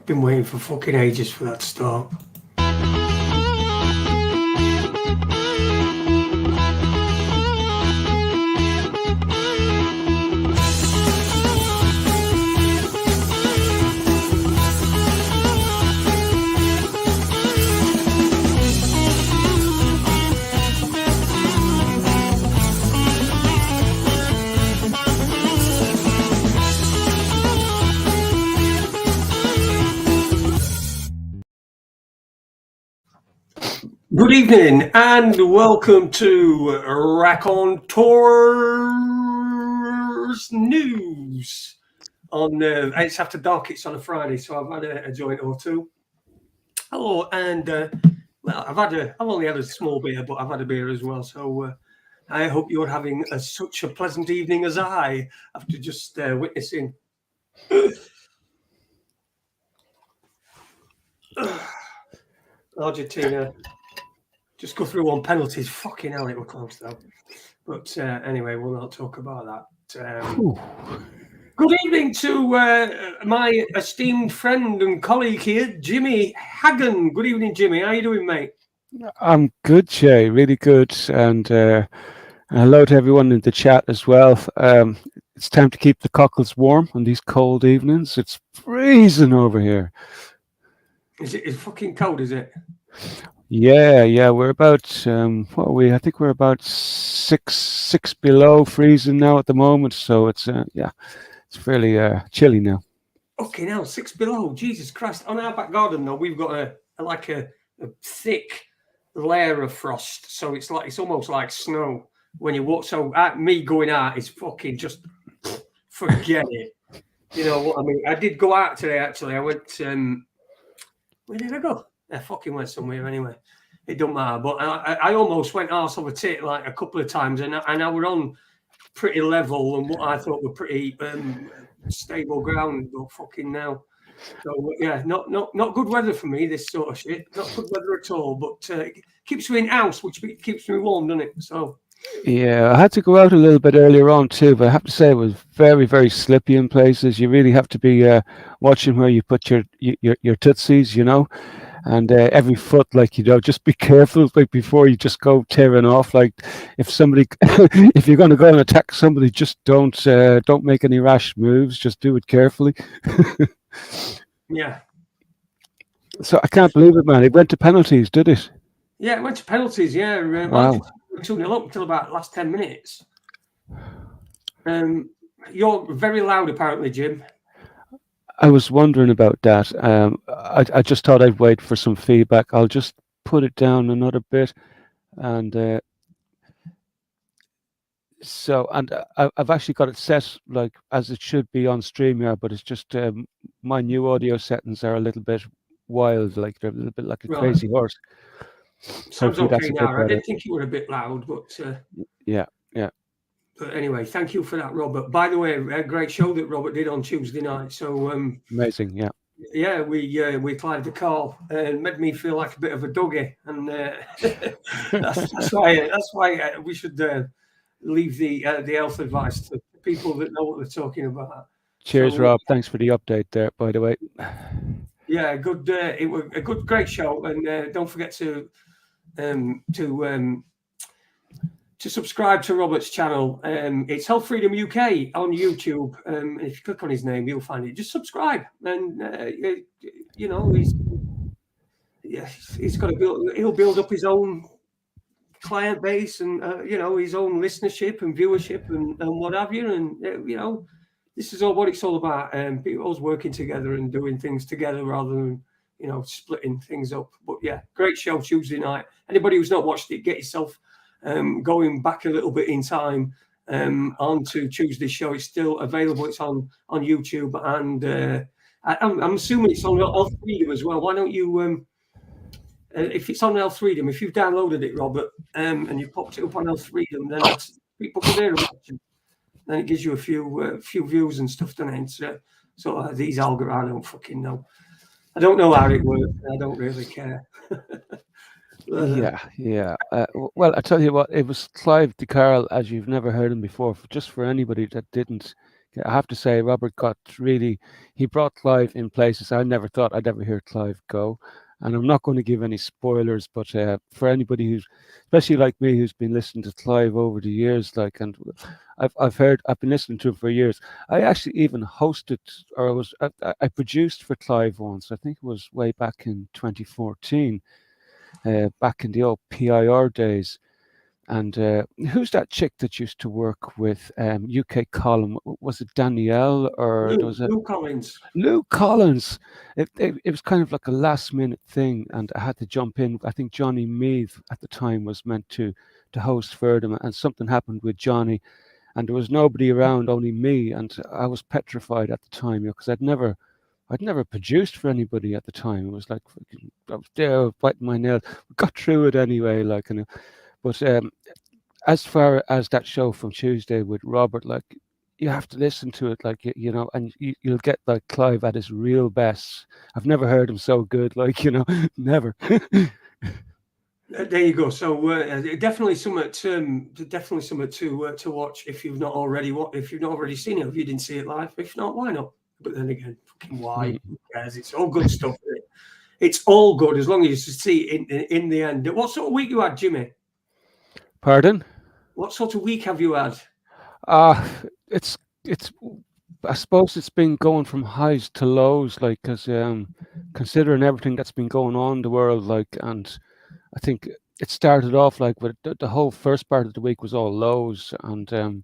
Been waiting for fucking ages for that to start. Good evening and welcome to Raconteurs News. It's after dark. It's on a Friday, so I've had a joint or two. Hello, and I've only had a small beer, but I've had a beer as well. So I hope you're having such a pleasant evening as I, after just witnessing. Argentina just go through on penalties. Fucking hell, it was close though. But anyway, we'll not talk about that. Good evening to my esteemed friend and colleague here, Jimmy Hagan. Good evening, Jimmy. How you doing, mate? I'm good, Jay. Really good. And hello to everyone in the chat as well. It's time to keep the cockles warm on these cold evenings. It's freezing over here. It's fucking cold, is it? Yeah. We're about what are we? I think we're about six below freezing now at the moment. So it's it's fairly chilly now. Okay, now 6 below. Jesus Christ! On our back garden, though, we've got a thick layer of frost, so it's almost like snow when you walk. So me going out is fucking just forget it. You know what I mean? I did go out today. Actually, I went. Where did I go? I fucking went somewhere anyway. It don't matter. But I almost went arse over tit like a couple of times, and I were on pretty level and what I thought were pretty stable ground. But fucking now, so yeah, not good weather for me. This sort of shit, not good weather at all. But keeps me in house, which keeps me warm, doesn't it? So. Yeah, I had to go out a little bit earlier on too, but I have to say it was very, very slippy in places. You really have to be watching where you put your tootsies, you know, and every foot, like, you know, just be careful, like, before you just go tearing off. Like, if if you're going to go and attack somebody, just don't make any rash moves. Just do it carefully. Yeah. So I can't believe it, man. It went to penalties, did it? Yeah, it went to penalties. Yeah. Wow. 2-0 up until about last 10 minutes. You're very loud, apparently, Jim. I was wondering about that. I just thought I'd wait for some feedback. I'll just put it down another bit, and I've actually got it set like as it should be on StreamYard, but it's just my new audio settings are a little bit wild, like they're a little bit like a crazy horse. Sounds okay now. I did think you were a bit loud, but yeah. But anyway, thank you for that, Robert. By the way, a great show that Robert did on Tuesday night. So amazing, yeah. Yeah, we climbed the car and made me feel like a bit of a doggy, and that's why we should leave the health advice to people that know what they're talking about. Cheers, Rob. Thanks for the update there, by the way. Yeah, good. It was a great show, and don't forget to subscribe to Robert's channel. It's Health Freedom UK on YouTube. If you click on his name, you'll find it. Just subscribe, and you know he's got to build. He'll build up his own client base, and you know, his own listenership and viewership and what have you. And you know, this is all what it's all about. People always working together and doing things together rather than, you know, splitting things up. But yeah, great show Tuesday night. Anybody who's not watched it, get yourself going back a little bit in time onto Tuesday's show. It's still available. It's on YouTube, and I'm assuming it's on Health Freedom as well. Why don't you, if it's on Health Freedom, if you've downloaded it, Robert, and you've popped it up on Health Freedom, then people go there and watch it. Then it gives you a few views and stuff, doesn't it? So these algorithms, I don't fucking know. I don't know how it works. I don't really care. Yeah. Well, I tell you what, it was Clive de Carl, as you've never heard him before. Just for anybody that didn't I have to say, Robert got really, he brought Clive in places I never thought I'd ever hear Clive go. And I'm not going to give any spoilers, but for anybody who's, especially like me, who's been listening to Clive over the years, like, and I've been listening to him for years. I actually even hosted, or I produced for Clive once. I think it was way back in 2014, back in the old PIR days. And who's that chick that used to work with UK Column? Was it Danielle or there was a Lou Collins. Lou Collins? It was kind of like a last minute thing, and I had to jump in. I think Johnny Meath at the time was meant to host for them, and something happened with Johnny, and there was nobody around, only me, and I was petrified at the time, because I'd never produced for anybody at the time. It was like I was there biting my nails. We got through it anyway, like, but as far as that show from Tuesday with Robert, like, you have to listen to it, like, and you'll get like Clive at his real best. I've never heard him so good, like, never. There you go. So definitely something to watch if you've not already seen it. If you didn't see it live, if not, why not? But then again, fucking why? Who cares? It's all good stuff. Isn't it? It's all good as long as you see it in the end. What sort of week you had, Jimmy? Pardon? What sort of week have you had? It's I suppose it's been going from highs to lows, like, because considering everything that's been going on in the world, like, and I think it started off like with the whole first part of the week was all lows, and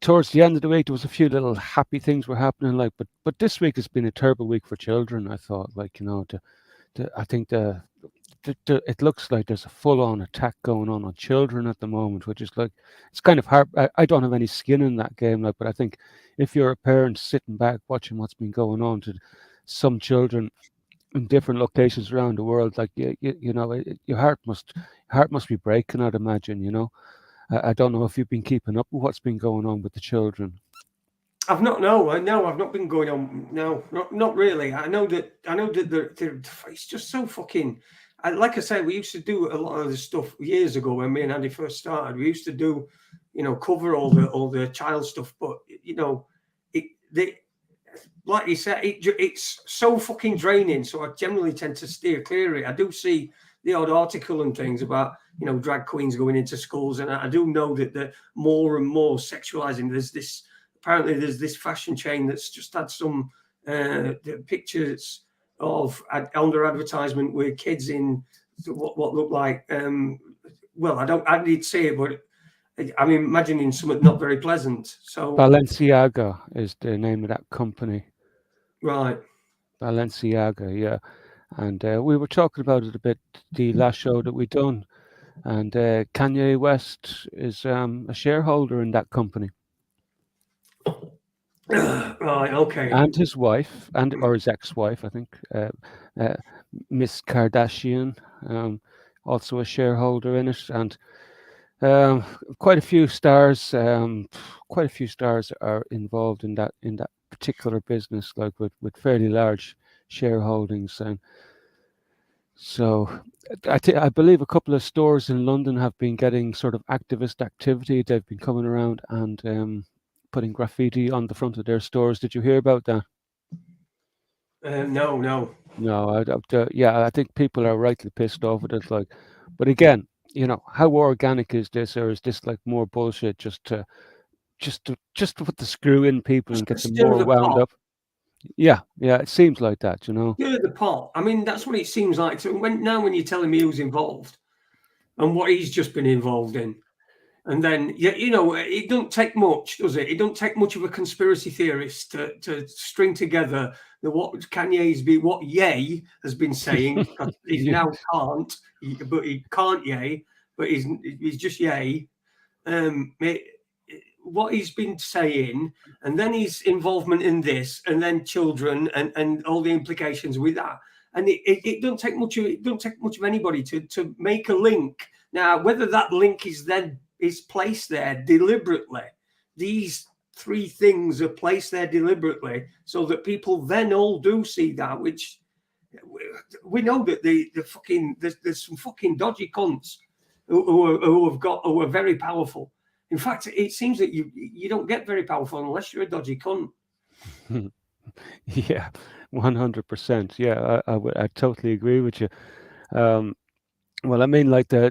towards the end of the week there was a few little happy things were happening, like, but this week has been a terrible week for children. I thought, like, I think it looks like there's a full-on attack going on children at the moment, which is like, it's kind of hard. I don't have any skin in that game, like, but I think if you're a parent sitting back watching what's been going on to some children in different locations around the world, like, your heart must be breaking, I'd imagine. I don't know if you've been keeping up with what's been going on with the children. I've not. No, I've not been going on. No, not really. I know that it's just so fucking. Like I say, we used to do a lot of the stuff years ago when me and Andy first started. We used to do, cover all the child stuff, but like you said, it's so fucking draining. So I generally tend to steer clear of it. I do see the odd article and things about drag queens going into schools, and I do know that the more and more sexualizing. Apparently there's this fashion chain that's just had some pictures of under advertisement with kids in what look like well, I need to see it, but I'm imagining something not very pleasant. So Balenciaga is the name of that company. Right. Balenciaga, yeah. And we were talking about it a bit the last show that we done, and Kanye West is a shareholder in that company. Right, okay. And his wife, or his ex-wife, I think, Miss Kardashian, also a shareholder in it, and quite a few stars are involved in that particular business, like with fairly large shareholdings. And so I believe a couple of stores in London have been getting sort of activist activity. They've been coming around and putting graffiti on the front of their stores. Did you hear about that? No. I think people are rightly pissed off with it. Like, but again, how organic is this, or is this like more bullshit just to put the screw in people and get them more wound up? Yeah, it seems like that, Stir the pot. I mean, that's what it seems like. So when you're telling me who's involved and what he's just been involved in, and then it don't take much, does it? It don't take much of a conspiracy theorist to string together what Ye has been saying, because he's now can't, but he can't Ye, but he's just Ye. What he's been saying, and then his involvement in this, and then children, and all the implications with that. And it don't take much of anybody to make a link. Now, whether that link is placed there deliberately, these three things are placed there deliberately so that people then all do see that, which we know that there's some fucking dodgy cunts who are very powerful In fact, it seems that you don't get very powerful unless you're a dodgy cunt. Yeah, 100%. Yeah, I totally agree with you. Well, I mean, like I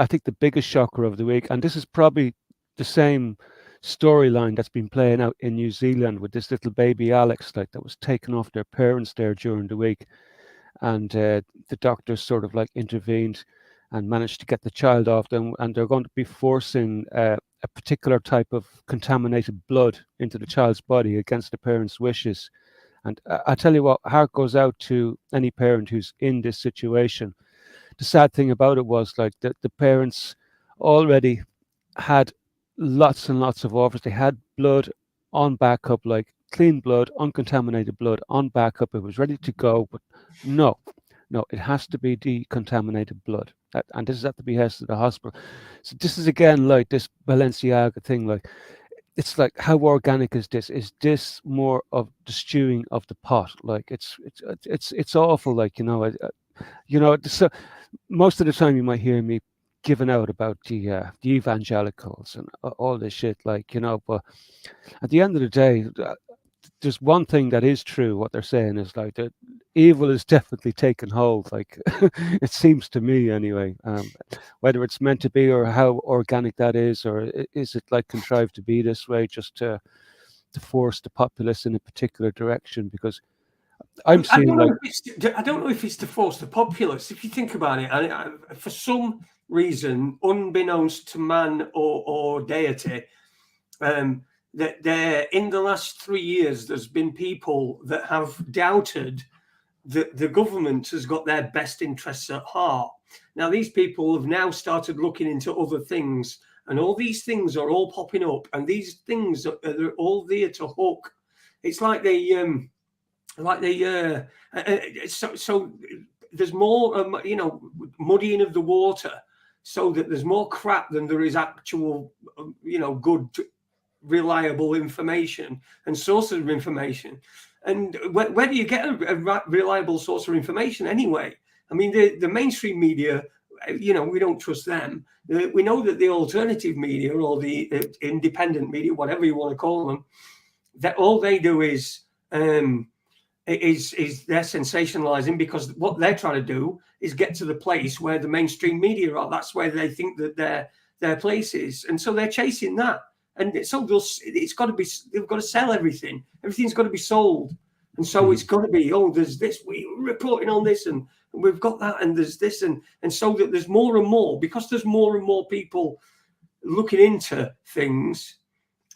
think the biggest shocker of the week, and this is probably the same storyline that's been playing out in New Zealand with this little baby Alex, like that was taken off their parents there during the week, and the doctors sort of like intervened and managed to get the child off them, and they're going to be forcing a particular type of contaminated blood into the child's body against the parents' wishes. And I tell you what, heart goes out to any parent who's in this situation. The sad thing about it was like the parents already had lots and lots of offers. They had blood on backup, like clean blood, uncontaminated blood on backup. It was ready to go, but no, it has to be decontaminated blood. And this is at the behest of the hospital. So this is again like this Balenciaga thing. Like it's like, how organic is this? Is this more of the stewing of the pot? Like it's awful. Like so most of the time you might hear me giving out about the evangelicals and all this shit, like but at the end of the day, there's one thing that is true. What they're saying is like that evil is definitely taken hold. Like it seems to me anyway. Whether it's meant to be or how organic that is, or is it like contrived to be this way just to force the populace in a particular direction? Because I'm seeing like I don't know if it's to force the populace. If you think about it, for some reason, unbeknownst to man or deity, that there in the last 3 years, there's been people that have doubted that the government has got their best interests at heart. Now, these people have now started looking into other things, and all these things are all popping up, and these things are all there to hook. It's like so there's more, muddying of the water, so that there's more crap than there is actual, good, reliable information and sources of information. And where do you get a reliable source of information anyway? I mean, the mainstream media, we don't trust them. We know that the alternative media or the independent media, whatever you want to call them, that all they do is they're sensationalizing, because what they're trying to do is get to the place where the mainstream media are. That's where they think that their place is, and so they're chasing that. And so it's got to be. They've got to sell everything. Everything's got to be sold, and so it's got to be. Oh, there's this. We're reporting on this, and we've got that, and there's this, and so that there's more and more, because there's more and more people looking into things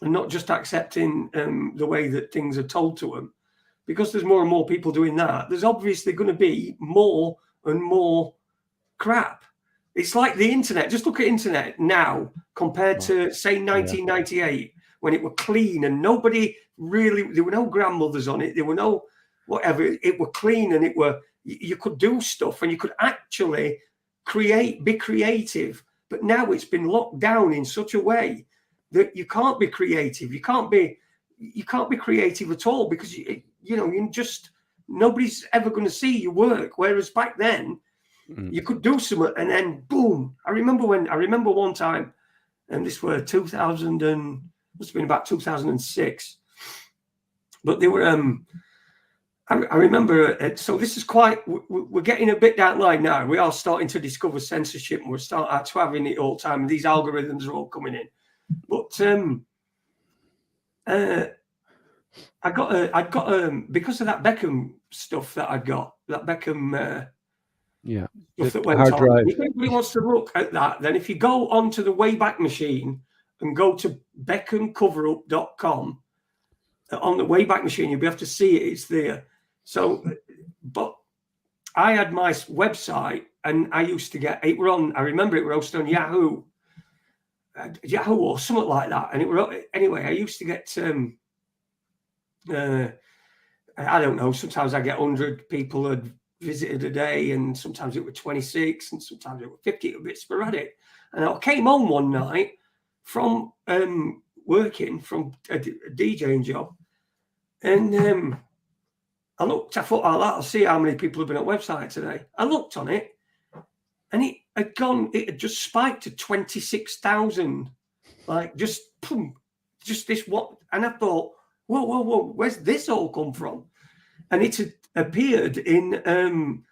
and not just accepting the way that things are told to them. Because there's more and more people doing that, there's obviously going to be more and more crap. It's like the internet. Just look at internet now compared to, say, 1998, when it were clean and nobody really, there were no grandmothers on it. There were no whatever. It were clean, and you could do stuff, and you could actually be creative. But now it's been locked down in such a way that you can't be creative. You can't be creative at all, because you just, nobody's ever going to see your work. Whereas back then, you could do something, and then boom. I remember one time, and this were 2000 and must have been about 2006. But they were I remember. So this is we're getting a bit down the line now. We are starting to discover censorship, and we're starting to having it all the time. And these algorithms are all coming in. But I got because of that Beckham stuff that I got, that Beckham stuff that went on. Drive. If anybody wants to look at that, then if you go onto the Wayback Machine and go to beckhamcoverup.com, on the Wayback Machine, you'll be able to see it. It's there. So, but I had my website, and I used to get it. I remember it was hosted on Yahoo or something like that. And anyway, I used to get I don't know. Sometimes I get 100 people had visited a day, and sometimes it were 26, and sometimes it were 50. It was a bit sporadic. And I came home one night from working from a DJing job, and I thought, I'll see how many people have been on the website today. I looked on it, and it had just spiked to 26,000 like just boom, just this what, and I thought, whoa, where's this all come from? And it had appeared in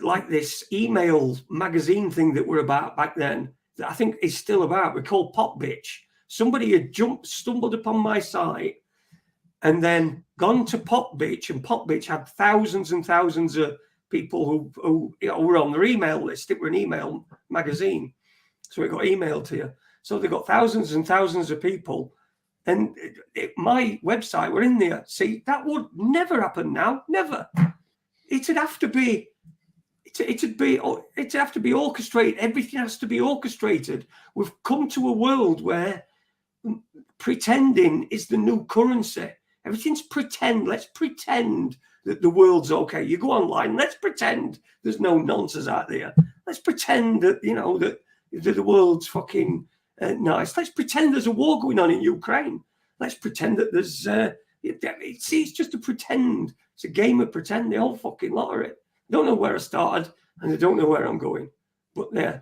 like this email magazine thing that we're about back then, that I think is still about. We're called Pop Bitch. Somebody had stumbled upon my site and then gone to Pop Bitch, and Pop Bitch had thousands and thousands of people who were on their email list. It were an email magazine, so it got emailed to you. So they got thousands and thousands of people, and my website were in there. See, that would never happen now. Never. It'd have to be. It'd have to be orchestrated. Everything has to be orchestrated. We've come to a world where pretending is the new currency. Everything's pretend. Let's pretend that the world's okay. You go online. Let's pretend there's no nonsense out there. Let's pretend that that the world's fucking nice. Let's pretend there's a war going on in Ukraine. Let's pretend that there's. It's just a pretend. It's a game of pretend. The whole fucking lot of it. I don't know where I started, and I don't know where I'm going. But yeah.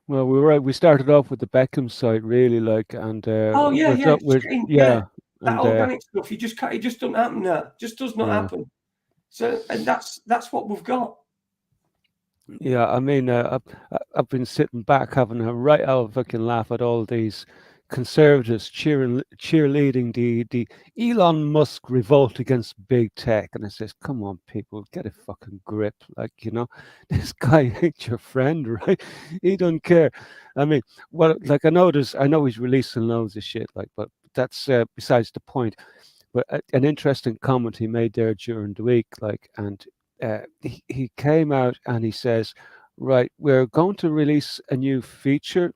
Well, we were right. We started off with the Beckham site, really, like, and Oh yeah. That and organic stuff, it just doesn't happen now. Just does not happen. So, and that's what we've got. Yeah, I mean, I've been sitting back having a right out fucking laugh at all these conservatives cheerleading the Elon Musk revolt against big tech, and I says, come on, people, get a fucking grip. Like, this guy ain't your friend, right? He don't care. I mean, well, like I know he's releasing loads of shit, like, but that's besides the point. But an interesting comment he made there during the week, like, and he came out and he says, right, we're going to release a new feature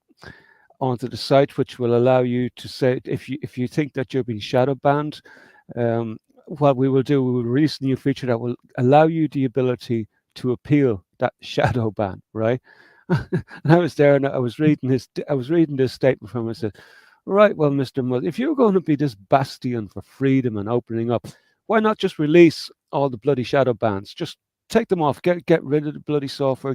onto the site which will allow you to say, if you think that you're being shadow banned, what we will do, we will release a new feature that will allow you the ability to appeal that shadow ban, right? And I was there and I was reading this statement from him. I said, right, well, Mr. Mudd, if you're going to be this bastion for freedom and opening up, why not just release all the bloody shadow bans? Just take them off, get rid of the bloody software,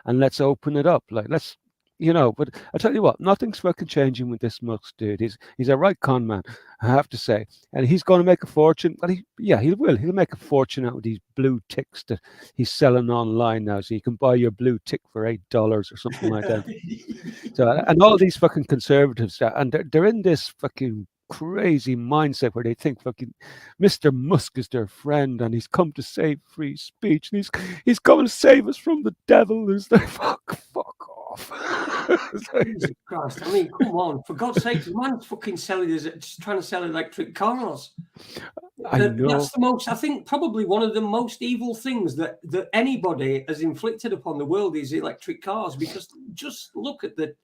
and let's open it up. Like, let's, But I tell you what, nothing's fucking changing with this Musk dude. He's a right con man, I have to say, and he's going to make a fortune. But he will. He'll make a fortune out of these blue ticks that he's selling online now. So you can buy your blue tick for $8 or something like that. So, and all these fucking conservatives, and they're in this fucking crazy mindset where they think fucking Mr. Musk is their friend and he's come to save free speech and he's going to save us from the devil. Is like fuck off. Jesus Christ! I mean, come on, for God's sake, the man's fucking trying to sell electric cars. I know. That's the most. I think probably one of the most evil things that anybody has inflicted upon the world is electric cars. Because just look at the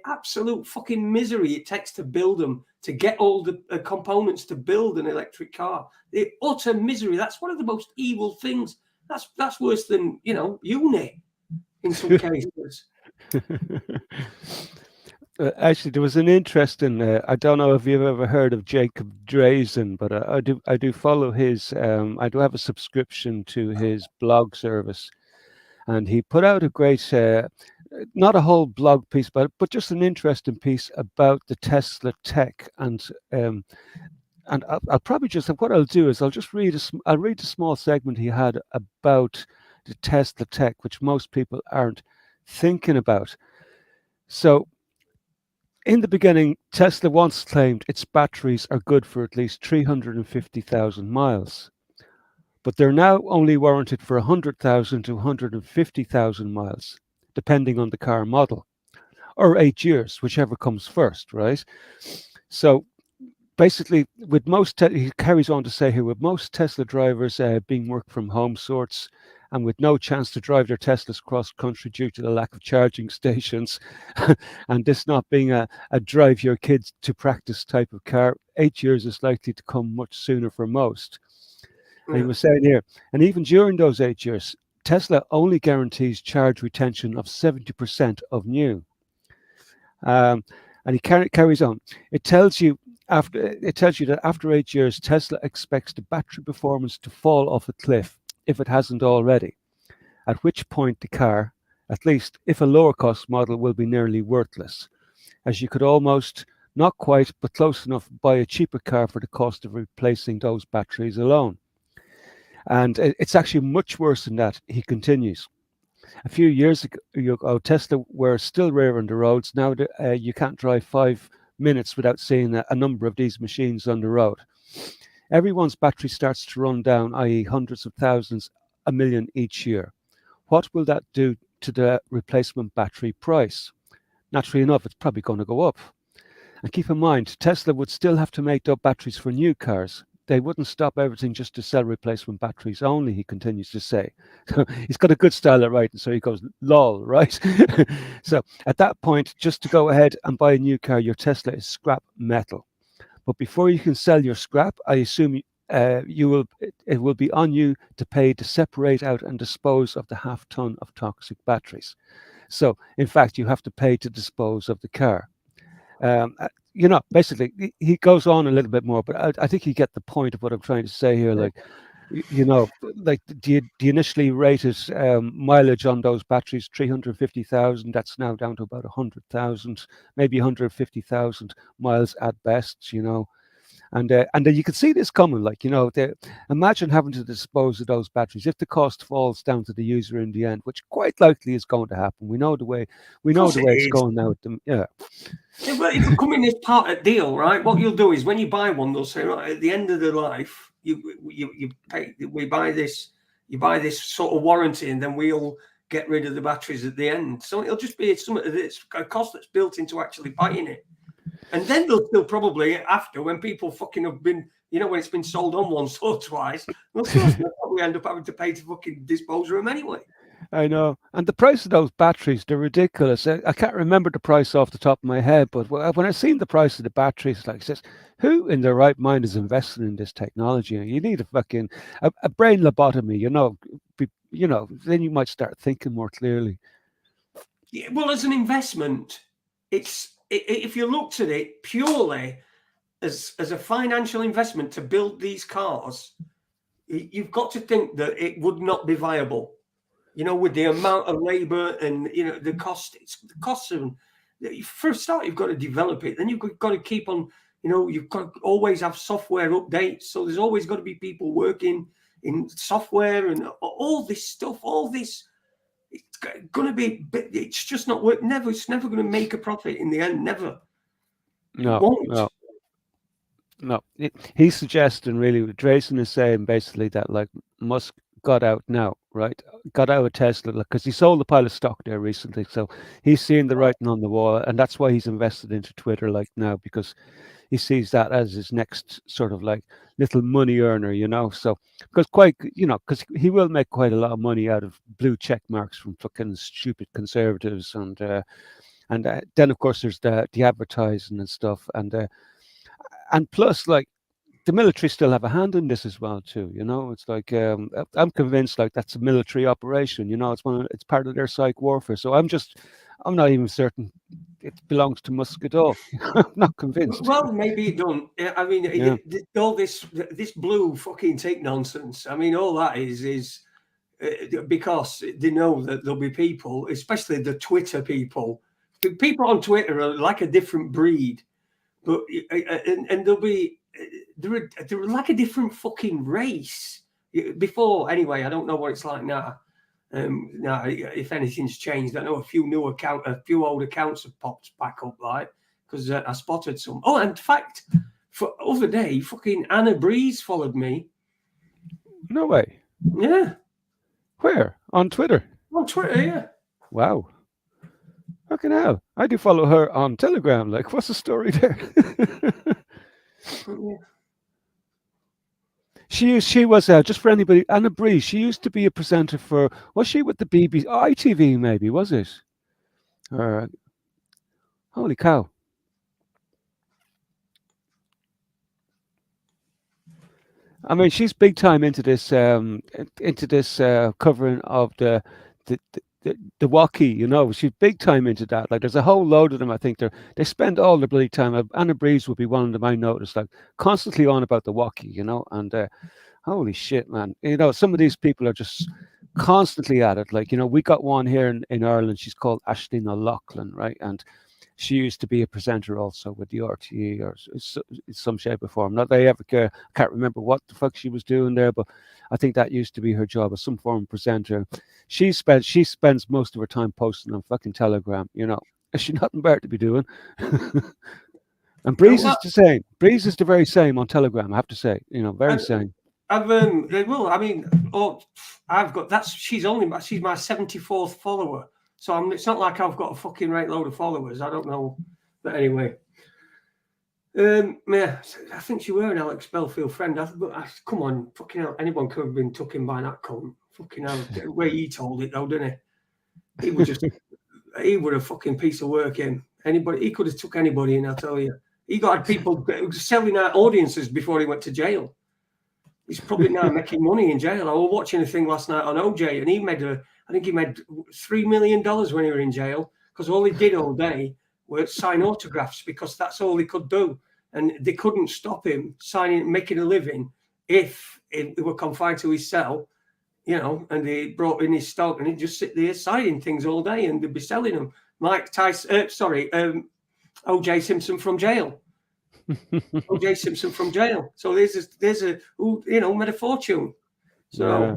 absolute fucking misery it takes to build them, to get all the components to build an electric car. The utter misery. That's one of the most evil things. That's worse than uni in some cases. Actually, there was an interesting. I don't know if you've ever heard of Jacob Drazen, but I do follow his. I do have a subscription to his blog service, and he put out a great. Not a whole blog piece, but just an interesting piece about the Tesla tech, and I'll probably just, what I'll do is I'll just read a small segment he had about the Tesla tech, which most people aren't thinking about. So, in the beginning, Tesla once claimed its batteries are good for at least 350,000 miles, but they're now only warranted for 100,000 to 150,000 miles, depending on the car model, or 8 years, whichever comes first, right? So basically, with most, he carries on to say here, with most Tesla drivers being work from home sorts and with no chance to drive their Teslas cross country due to the lack of charging stations, and this not being a drive your kids to practice type of car, 8 years is likely to come much sooner for most. And he was saying here, and even during those 8 years, Tesla only guarantees charge retention of 70% of new. And he carries on. It tells you that after 8 years, Tesla expects the battery performance to fall off a cliff if it hasn't already. At which point the car, at least if a lower cost model, will be nearly worthless. as you could almost, not quite, but close enough, buy a cheaper car for the cost of replacing those batteries alone. And it's actually much worse than that, he continues. A few years ago, Tesla were still rare on the roads. Now you can't drive 5 minutes without seeing a number of these machines on the road. Everyone's battery starts to run down, i.e. hundreds of thousands, a million each year. What will that do to the replacement battery price? Naturally enough, it's probably going to go up. And keep in mind, Tesla would still have to make up batteries for new cars. They wouldn't stop everything just to sell replacement batteries only, he continues to say. He's got a good style at writing, so he goes, lol, right? So at that point, just to go ahead and buy a new car, your Tesla is scrap metal. But before you can sell your scrap, I assume it will be on you to pay to separate out and dispose of the half-ton of toxic batteries. So, in fact, you have to pay to dispose of the car. Basically, he goes on a little bit more, but I think you get the point of what I'm trying to say here. Like, like the initially rated mileage on those batteries, 350,000. That's now down to about 100,000, maybe 150,000 miles at best. And then you can see this coming. Like, imagine having to dispose of those batteries if the cost falls down to the user in the end, which quite likely is going to happen. We know the way it's going now. Yeah. Well, if you come in this part of deal, right? What you'll do is when you buy one, they'll say, right, at the end of the life, you pay. We buy this. You buy this sort of warranty, and then we'll get rid of the batteries at the end. So it'll just be a cost that's built into actually buying it. And then they'll probably, after, when people fucking have been, when it's been sold on once or twice, they'll probably end up having to pay to fucking dispose of them anyway. I know. And the price of those batteries, they're ridiculous. I can't remember the price off the top of my head, but when I seen the price of the batteries, like, says, who in their right mind is investing in this technology? You need a brain lobotomy, then you might start thinking more clearly. Yeah, well, as an investment, if you looked at it purely as a financial investment to build these cars, you've got to think that it would not be viable. With the amount of labor and the cost, the costs of them. For a start, you've got to develop it. Then you've got to keep on. You've got to always have software updates. So there's always got to be people working in software and all this stuff. All this, it's going to be. It's just not work. Never. It's never going to make a profit in the end. Never. No. He's suggesting, really, Drayson is saying basically that, like, Musk got out now, right? Got out of Tesla because he sold a pile of stock there recently. So he's seeing the writing on the wall, and that's why he's invested into Twitter like now, because he sees that as his next sort of like little money earner, So because he will make quite a lot of money out of blue check marks from fucking stupid conservatives, and then of course there's the advertising and stuff, and plus, like, the military still have a hand in this as well too. It's like I'm convinced, like, that's a military operation. It's part of their psych warfare. So I'm not even certain it belongs to Musk at all. I'm not convinced. Well, maybe it don't. I mean, all this blue fucking take nonsense. I mean, all that is because they know that there'll be people, especially the Twitter people. People on Twitter are like a different breed, but and they're like a different fucking race. Before, anyway, I don't know what it's like now. Now, if anything's changed, I know a few old accounts have popped back up, like, because I spotted some. Oh, in fact, for other day, fucking Anna Breeze followed me. No way. Yeah. Where? On Twitter? On Twitter, yeah. Wow. Fucking hell. I do follow her on Telegram. Like, what's the story there? Yeah. She was just for anybody, Anna Breeze. She used to be a presenter for, was she with the BBC, ITV maybe, was it? Holy cow. I mean, she's big time into this covering of the walkie. She's big time into that. Like, there's a whole load of them. I think they spend all their bloody time. Anna Breeze would be one of them I noticed, like, constantly on about the walkie, and holy shit, man. Some of these people are just constantly at it. Like, we got one here in Ireland. She's called Aisling O'Loughlin, right? And she used to be a presenter also with the RTE or in some shape or form. Not that I ever care. I can't remember what the fuck she was doing there, but I think that used to be her job as some form of presenter. She spends most of her time posting on fucking Telegram. Is she nothing better to be doing? And Breeze is the same. Breeze is the very same on Telegram, I have to say. Very same. Well, I mean, she's my 74th follower. So it's not like I've got a fucking right load of followers. I don't know. But anyway. Yeah, I think she were an Alex Belfield friend. Come on, fucking hell, anyone could have been taken by that cunt. Fucking hell, the way he told it though, didn't he? He was just, he would have fucking piece of work in. He could have took anybody in, I tell you. He got people selling out audiences before he went to jail. He's probably now making money in jail. I was watching a thing last night on OJ, and I think he made $3 million when he was in jail, because all he did all day was sign autographs, because that's all he could do. And they couldn't stop him making a living if he were confined to his cell, and they brought in his stock, and he'd just sit there signing things all day, and they'd be selling them. OJ Simpson from jail. OJ Simpson from jail. So there's a made a fortune. So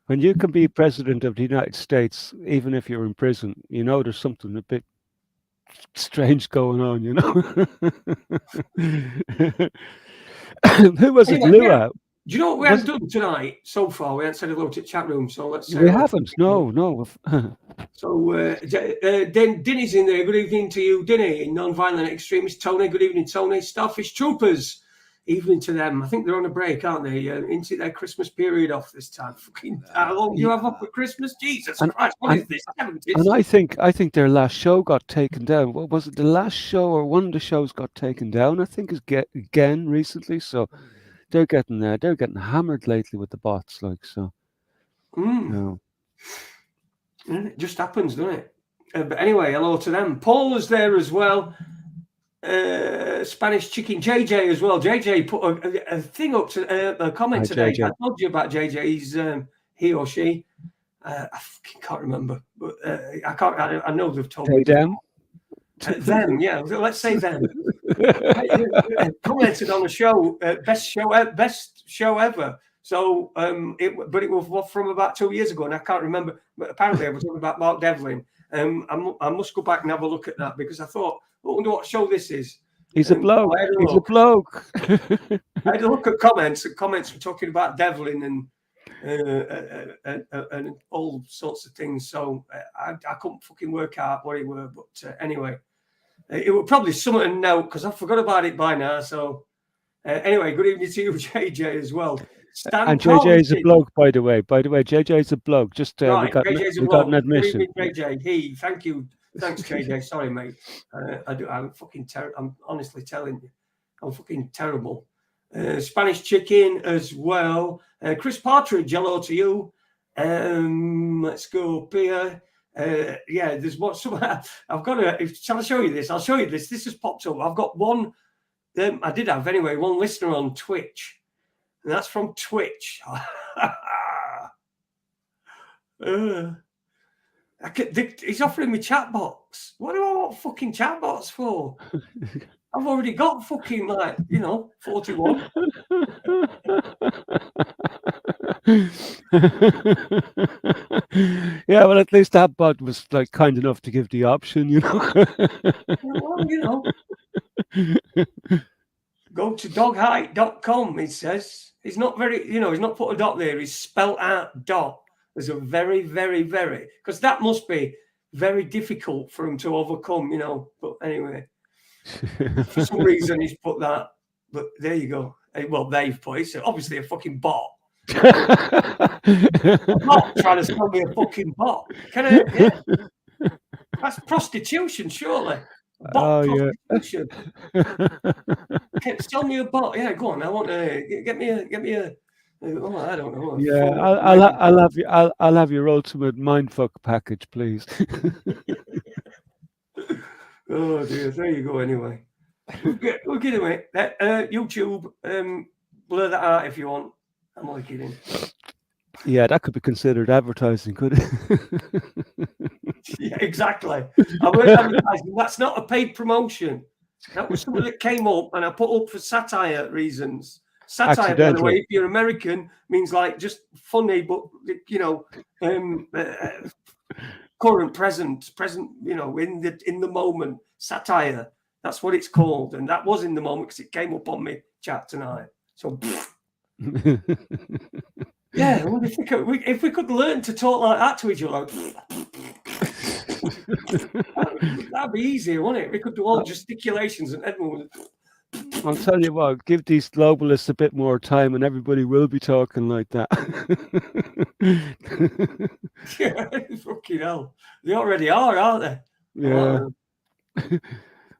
when you can be president of the United States, even if you're in prison, there's something a bit strange going on. Who was it? Lua. Do you know what we haven't done tonight so far? We haven't said hello to the chat room, so let's say we haven't. No. So Dinny's in there. Good evening to you, Dinny. Non-violent extremist Tony. Good evening, Tony. Starfish Troopers. Evening to them. I think they're on a break, aren't they? Into their Christmas period off this time. Fucking how long do you have up for Christmas? Jesus Christ! What is this? And I think their last show got taken down. What was it? The last show or one of the shows got taken down. I think is again recently. So they're getting hammered lately with the bots, like so. It just happens, doesn't it? But anyway, hello to them. Paul is there as well. Spanish Chicken JJ as well. JJ put a thing up to a comment today. JJ. I told you about JJ. He's he or she. I fucking can't remember, but I can't. I know they've told me. Them. Them, yeah. Let's say them. Commented on the show, best show ever. So, it was from about 2 years ago, and I can't remember. But apparently, I was talking about Mark Devlin. I must go back and have a look at that, because I thought, I wonder what show this is. He's a bloke. He's a bloke. I had a look at comments. Comments were talking about Devlin and all sorts of things. So I couldn't fucking work out what it were. But anyway, it was probably something to note, because I forgot about it by now. So anyway, good evening to you, JJ, as well. And JJ is a bloke, by the way. JJ is a bloke. Just right, we got an admission. Good evening, JJ. Thank you. Thanks, JJ. Sorry, mate. I'm fucking terrible. I'm honestly telling you, I'm fucking terrible. Spanish Chicken as well. Chris Partridge, hello to you. Let's go up here. Yeah, there's what. I've got to. Shall I show you this? I'll show you this. This has popped up. I've got one. I did have anyway. One listener on Twitch, and that's from Twitch. He's offering me chat box. What do I want fucking chat box for? I've already got fucking 41. Yeah, well, at least that bot was kind enough to give the option, Well, go to dogheight.com. It says he's not very, he's not put a dot there. He's spelt out dot. There's a very, very, very, because that must be very difficult for him to overcome, But anyway, for some reason he's put that. But there you go. Well, they've put it. So obviously a fucking bot. I'm not trying to sell me a fucking bot. Can I? Yeah. That's prostitution, surely. Bot prostitution. Yeah. Sell me a bot. Yeah, go on. I want to get me a. Oh, I don't know. Yeah, I'll have your ultimate mindfuck package, please. Oh dear, there you go. Anyway, we'll get away. YouTube, blur that out if you want. I'm only kidding. Yeah, that could be considered advertising, could it? Yeah, exactly. I weren't advertising. That's not a paid promotion. That was something that came up and I put up for satire reasons. Satire, by the way, Accidental. if you're American, means like just funny, but you know, current, present, you know, in the moment. Satire. That's what it's called, and that was in the moment because it came up on me chat tonight. So. Yeah, I wonder if we could learn to talk like that to each other. That'd be easier, wouldn't it? We could do all gesticulations and everyone. I'll tell you what, give these globalists a bit more time and everybody will be talking like that. Yeah, fucking hell. They already are, aren't they? Yeah.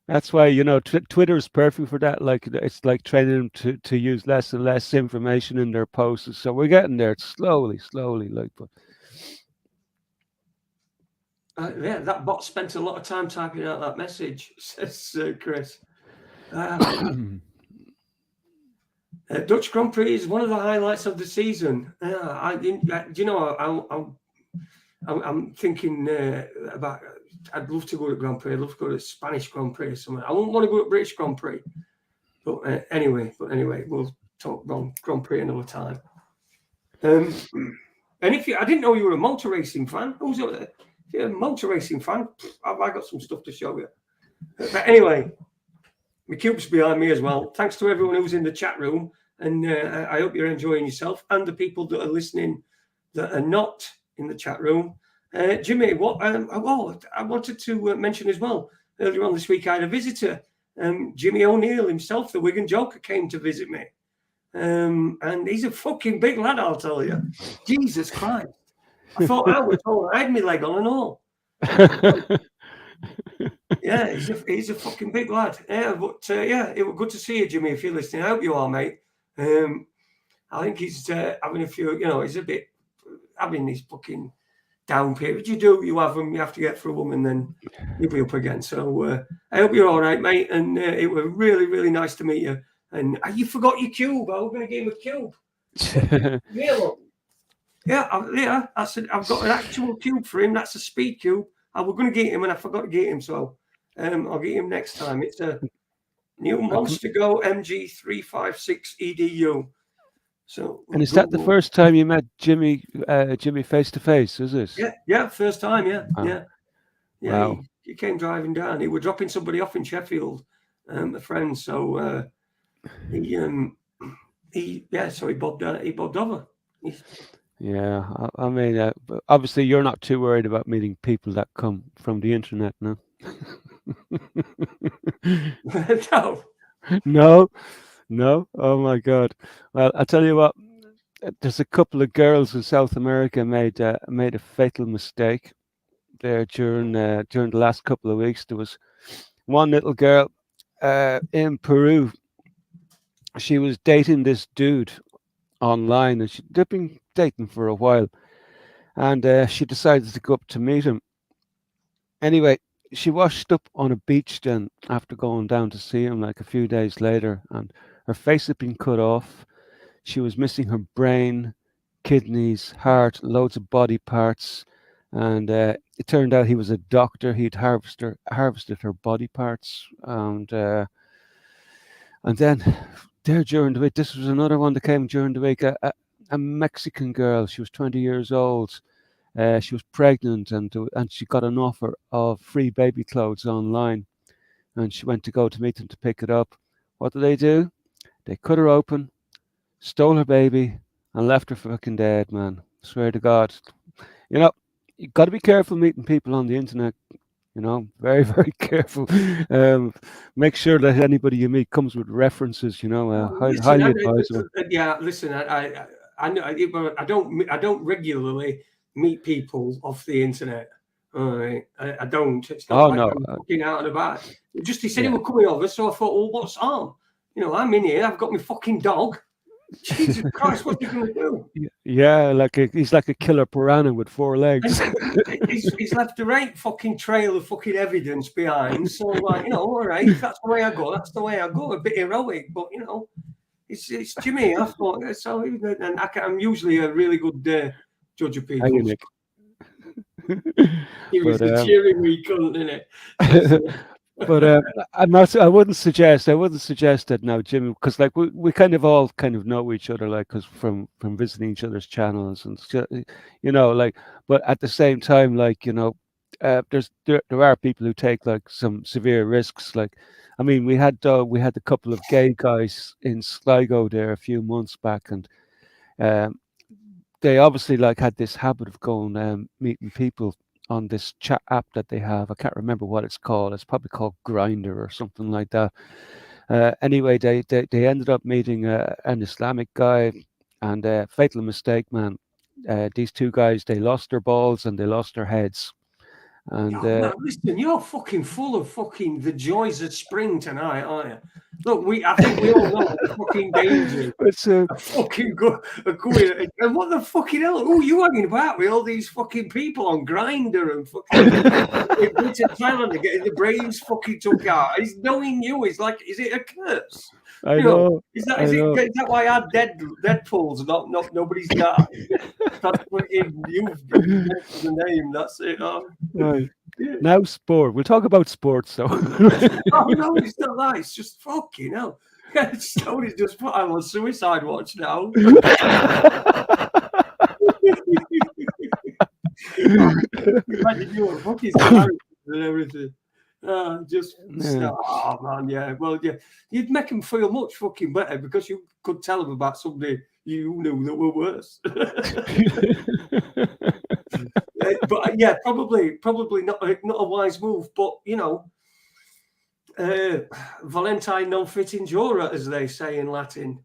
That's why, you know, Twitter is perfect for that. Like, it's like training them to use less and less information in their posts. So we're getting there slowly, like, but. Yeah, that bot spent a lot of time typing out that message, says Chris. Dutch Grand Prix is one of the highlights of the season. Do you know, I'm thinking about. I'd love to go to Grand Prix. I'd love to go to Spanish Grand Prix or something. I wouldn't want to go to British Grand Prix. But anyway, we'll talk Grand Prix another time. And if I didn't know you were a motor racing fan. Who's up there? If you're a motor racing fan, I got some stuff to show you. But anyway, my cube's behind me as well. Thanks to everyone who's in the chat room, and I hope you're enjoying yourself, and the people that are listening that are not in the chat room. Jimmy, what? I wanted to mention as well. Earlier on this week, I had a visitor. Jimmy O'Neill himself, the Wigan Joker, came to visit me. And he's a fucking big lad, I'll tell you. Jesus Christ. I thought I was tall. I had my leg on and all. Yeah, he's a fucking big lad. Yeah, but it was good to see you, Jimmy, if you're listening. I hope you are, mate. I think he's having a few, you know, he's a bit having these fucking down period. You have them, you have to get through them, and then you'll be up again. So I hope you're all right, mate. And it was really, really nice to meet you. And you forgot your cube. I was going to give him a cube. Yeah. I said I've got an actual cube for him. That's a speed cube. I was going to get him, and I forgot to get him. So I'll get him next time. It's a new Monster Go MG356 EDU. So, and is that the first time you met Jimmy face to face? Is it? Yeah, first time. Yeah. Wow. He came driving down. He was dropping somebody off in Sheffield, a friend. So he bobbed over. Yeah, I mean, obviously you're not too worried about meeting people that come from the internet, no? No. Oh my God. Well, I tell you what, there's a couple of girls in South America made a fatal mistake there during the last couple of weeks. There was one little girl in Peru. She was dating this dude online, and they've been dating for a while, and she decided to go up to meet him. Anyway, she washed up on a beach then after going down to see him like a few days later, and her face had been cut off. She was missing her brain, kidneys, heart, loads of body parts, and it turned out he was a doctor. He'd harvested her body parts, and then there during the week, this was another one that came during the week. A Mexican girl. She was 20 years old. She was pregnant, and she got an offer of free baby clothes online, and she went to go to meet them to pick it up. What did they do? They cut her open, stole her baby, and left her fucking dead, man. I swear to God. You know, you got to be careful meeting people on the internet. You know, very, very careful. Make sure that anybody you meet comes with references. You know, highly advisable. Yeah, listen, I know I don't regularly meet people off the internet. All right, I don't. It's not like I'm fucking out and about. Just he said he was coming over, so I thought, well, what's on? You know, I'm in here. I've got my fucking dog. Jesus Christ, what's he going to do? Yeah, he's like a killer piranha with 4 legs. he's left a right fucking trail of fucking evidence behind. So, you know, all right, if that's the way I go, that's the way I go. A bit heroic, but, you know, It's Jimmy. I thought so. And I'm usually a really good judge of How you, people. Nick? It was But the cheering week, isn't it? but I'm not. I wouldn't suggest. I wouldn't suggest that now, Jimmy, because like we kind of all kind of know each other, like, because from visiting each other's channels and like. But at the same time, like, there are people who take like some severe risks. Like, I mean, we had a couple of gay guys in Sligo there a few months back, and um, they obviously like had this habit of going meeting people on this chat app that they have. I can't remember what it's called. It's probably called Grinder or something like that. Anyway, they ended up meeting an Islamic guy, and fatal mistake, man. These two guys, they lost their balls and they lost their heads. And Oh, man, listen, you're fucking full of fucking the joys of spring tonight, aren't you? Look, I think we all know the fucking danger. it's A fucking going. And what the fucking hell? Who are you hanging about with all these fucking people on Grinder and fucking Britain, Thailand are getting the brains fucking took out? He's knowing you. Is like, is it a curse? I know. Is that why our Deadpool's not nobody's died? That's fucking you've mentioned the name. That's it. Oh. Right. Yeah. Now sport. We'll talk about sports. So. Oh no, it's not that. It's just fucking hell. Tony's just put I'm on suicide watch now. Imagine you were fucking and everything. Oh man, yeah. Well, yeah, you'd make him feel much fucking better because you could tell him about somebody you knew that were worse. But yeah, probably not a wise move. But Valentine non fit injura, as they say in Latin.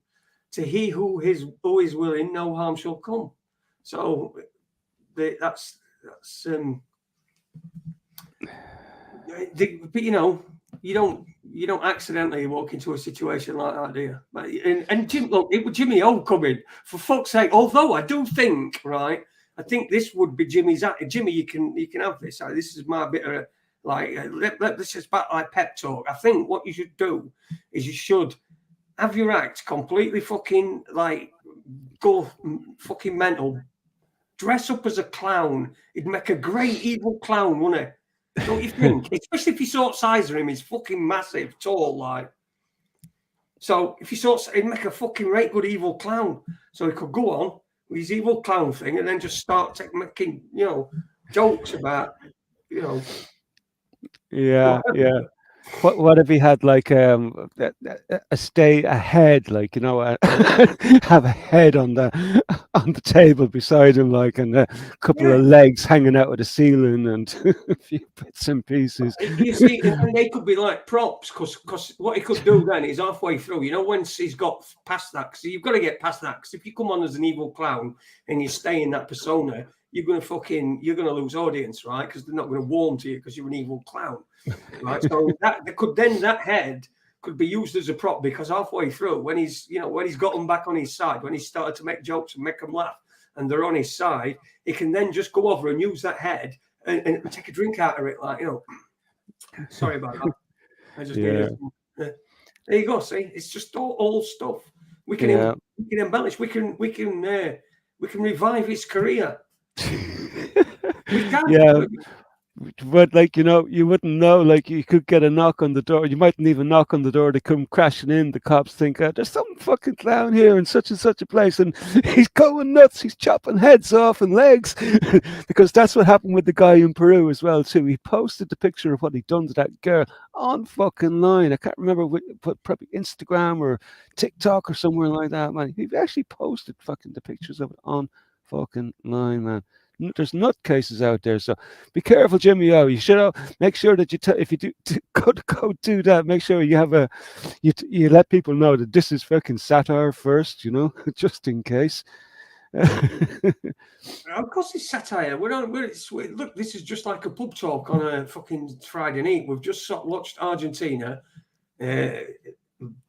To he who is willing, no harm shall come. So that's but you don't accidentally walk into a situation like that, do you? And Jim, look, it was Jimmy O coming, for fuck's sake. Although I do think, right, I think this would be Jimmy's. Jimmy, you can have this. This is my bit of let's just back like pep talk. I think what you should do is you should have your act completely fucking like go fucking mental. Dress up as a clown. He'd make a great evil clown, wouldn't it? Don't you think? Especially if you sort size of him, he's fucking massive, tall, like. So if you he'd make a fucking right good evil clown. So he could go on with his evil clown thing and then just start making, jokes about, Yeah, yeah. What if he had like a stay ahead, like have a head on the table beside him, like, and a couple of legs hanging out of the ceiling and a few bits and pieces. You see, and they could be like props, because what he could do then is halfway through, once he's got past that, because you've got to get past that, because if you come on as an evil clown and you stay in that persona, you're going to lose audience, right? Because they're not going to warm to you because you're an evil clown, right? So that head could be used as a prop, because halfway through, when he's got them back on his side, when he's started to make jokes and make them laugh, and they're on his side, he can then just go over and use that head and take a drink out of it, like, Sorry about that. I just needed. There you go. See, it's just all stuff we can embellish. We can revive his career. Yeah, but like you wouldn't know. Like, you could get a knock on the door. You mightn't even knock on the door. They come crashing in. The cops think, there's some fucking clown here in such and such a place, and he's going nuts. He's chopping heads off and legs, because that's what happened with the guy in Peru as well too. He posted the picture of what he'd done to that girl on fucking line. I can't remember probably Instagram or TikTok or somewhere like that. Man, he actually posted fucking the pictures of it on fucking line, man. There's nutcases out there, so be careful, Jimmy O. You should make sure that if you do go do that, make sure you have you let people know that this is fucking satire first, just in case. Of course, it's satire. Look, this is just like a pub talk on a fucking Friday night. We've just watched Argentina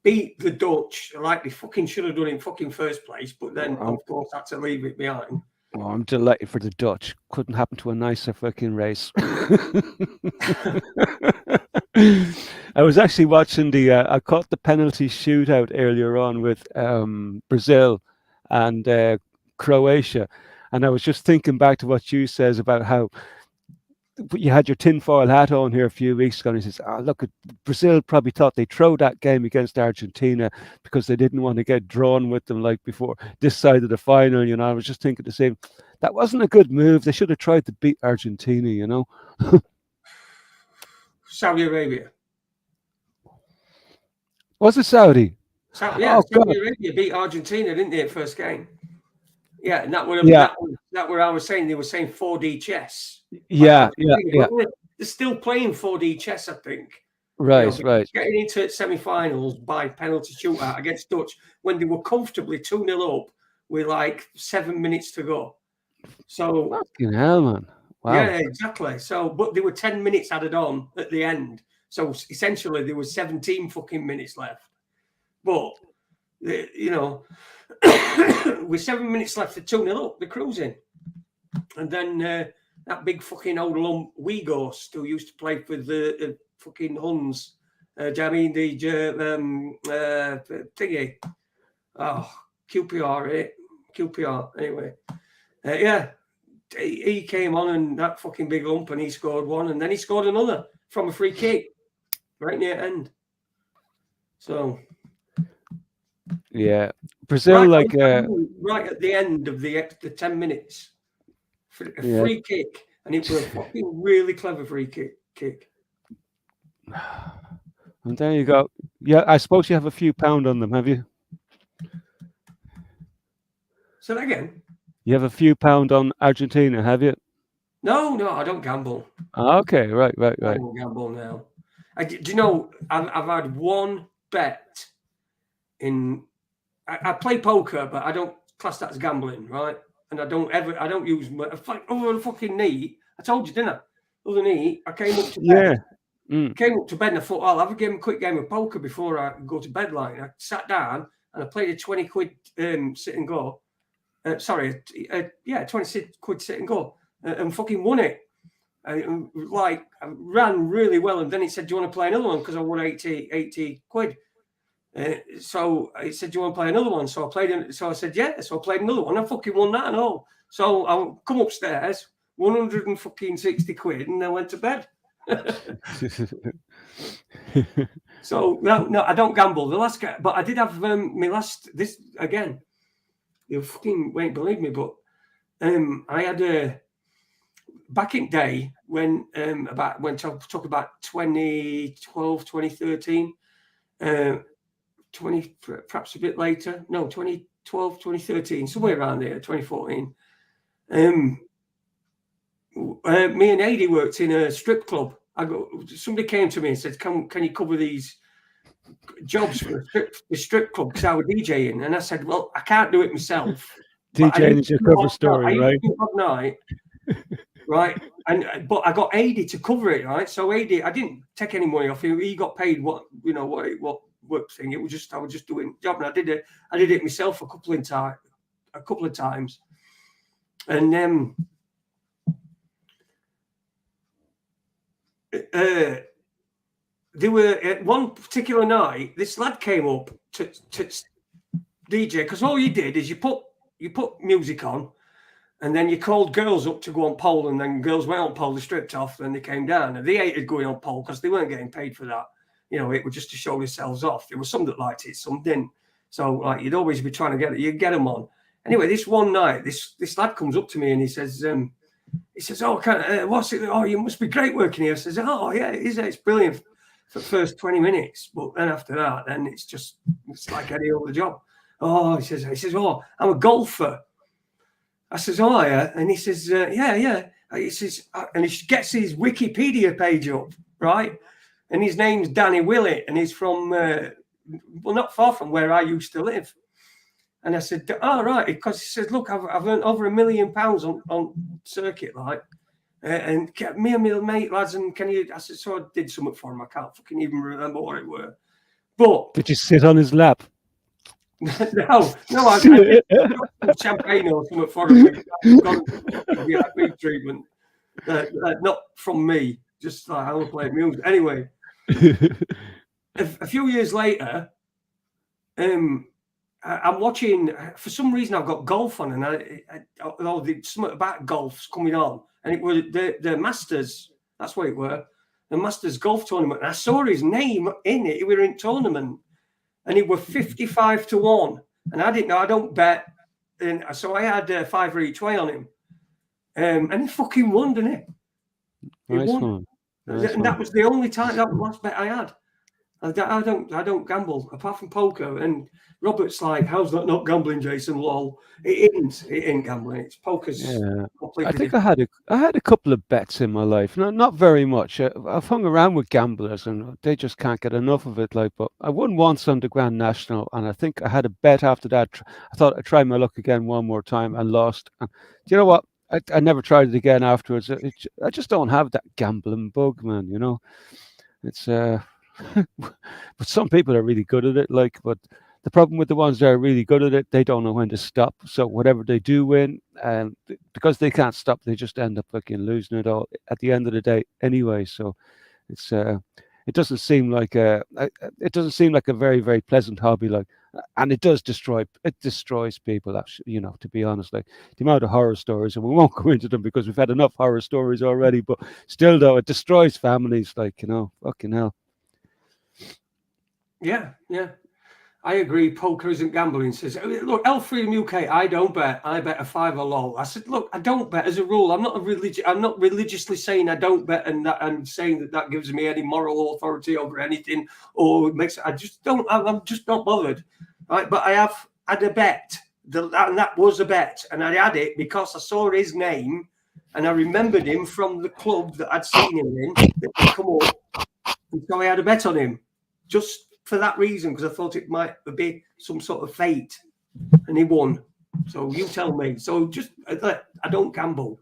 beat the Dutch like they fucking should have done in fucking first place, but then of course had to leave it behind. Oh, I'm delighted for the Dutch. Couldn't happen to a nicer fucking race. I was actually watching I caught the penalty shootout earlier on with Brazil and Croatia, and I was just thinking back to what you says about how you had your tinfoil hat on here a few weeks ago, and he says, "Oh, look, Brazil probably thought they'd throw that game against Argentina because they didn't want to get drawn with them like before this side of the final." You know, I was just thinking the same. That wasn't a good move. They should have tried to beat Argentina. You know, Saudi Arabia. was it Saudi? Saudi Oh God! Arabia beat Argentina, didn't they, first game? Yeah, and that where I was saying they were saying 4D chess. Yeah. They're still playing 4D chess, I think. Right. Getting into semi-finals by penalty shootout against Dutch when they were comfortably 2-0 up with like 7 minutes to go. So fucking hell, man! Wow. Yeah, exactly. So, but there were 10 minutes added on at the end. So essentially, there was 17 fucking minutes left. But you know, with 7 minutes left, they're 2-0 up, they're cruising. And then that big fucking old lump Weghorst who used to play for the fucking Huns, the thingy. Oh, QPR, eh? QPR, anyway. Yeah, he came on and that fucking big lump and he scored one and then he scored another from a free kick right near end. So... Yeah, Brazil right at the end of the 10 minutes, free kick, and it was a fucking really clever free kick. And there you go. Yeah, I suppose you have a few pound on them, have you? Say that again. You have a few pound on Argentina, have you? No, I don't gamble. Okay, right. I don't gamble now. Do you know? I've had one bet in. I play poker, but I don't class that as gambling, right? And I don't use my other than fucking knee. I told you, didn't I? Other than knee, I came up to bed. Came up to bed and I thought, I'll have a quick game of poker before I go to bed. Like, I sat down and I played a 20 quid sit and go. 26 quid sit and go, and fucking won it. I ran really well, and then it said, "Do you want to play another one?" Because I won 80 quid. So he said, "Do you want to play another one?" So I played. So I said, "Yeah." So I played another one. I fucking won that and all. So I come upstairs, 160 quid, and then went to bed. So no, I don't gamble. The last guy, but I did have this again. You fucking won't believe me, but I had back in day when talk about 2012, 2013. 20 perhaps a bit later, 2012, 2013, somewhere around there, 2014. Me and Adi worked in a strip club. Somebody came to me and said, can you cover these jobs for the strip club because I was DJing? And I said, well, I can't do it myself. DJing is your cover story, right? Night, right? But I got Adi to cover it, right? So Adi, I didn't take any money off him. He got paid what work thing. It was I was just doing the job, and I did it myself a couple of times, and there were at one particular night, this lad came up to DJ because all you did is you put music on. And then you called girls up to go on pole, and then girls went on pole, they stripped off, and they came down. And they hated going on pole because they weren't getting paid for that. You know, it was just to show themselves off. There was some that liked it, some didn't. So, like, you'd always be trying to get them on. Anyway, this one night, this lad comes up to me and he says, "Oh, what's it? Oh, you must be great working here." I says, "Oh, yeah, it is. It's brilliant for the first 20 minutes, but then after that, then it's like any other job." Oh, he says, "Oh, I'm a golfer." I says, "Oh, yeah." And he says, yeah. He says, and he gets his Wikipedia page up, right? And his name's Danny Willett, and he's from, not far from where I used to live. And I said, "Oh, right." Because he says, "Look, I've earned over £1 million on circuit, like, and me and my mate, lads, and can you?" I said, so I did something for him. I can't fucking even remember what it were. But did you sit on his lap? No, I did champagne or something for him. Big treatment, not from me. Just like I would play music anyway. a few years later, I'm watching. For some reason, I've got golf on, and something about golf's coming on, and it was the Masters. That's what it were, the Masters golf tournament. And I saw his name in it. He were in tournament, and it were 55-1. And I didn't know. I don't bet, and so I had 5 each way on him, and he fucking won, didn't he? He Nice won. one. Nice And that one. was the only time, that was the last bet I had. I don't gamble apart from poker. And Robert's like, "How's that not gambling, Jason?" Lol. It ain't gambling. It's poker's Yeah, completely I think different. I had a couple of bets in my life. Not very much. I've hung around with gamblers, and they just can't get enough of it. Like, but I won once on the Grand National, and I think I had a bet after that. I thought I'd try my luck again one more time, and lost. And do you know what? I never tried it again afterwards. I just don't have that gambling bug, man. You know, it's but some people are really good at it. Like, but the problem with the ones that are really good at it, they don't know when to stop. So whatever they do win, and because they can't stop, they just end up fucking losing it all at the end of the day anyway. So it's it doesn't seem like it doesn't seem like a very very pleasant hobby. Like, and it destroys people. Actually, you know, to be honest, like the amount of horror stories, and we won't go into them because we've had enough horror stories already. But still, though, it destroys families. Like, you know, fucking hell. Yeah. I agree. Poker isn't gambling. Says, look, L3 in UK. I don't bet. I bet a fiver lol. I said, look, I don't bet as a rule. I'm not religiously saying I don't bet, and that I'm saying that gives me any moral authority over anything, or makes. I just don't. I'm just not bothered, right? But I have had a bet, and that was a bet, and I had it because I saw his name, and I remembered him from the club that I'd seen him in. That he'd come up, and so I had a bet on him, just for that reason, because I thought it might be some sort of fate, and he won. So you tell me. So just I don't gamble.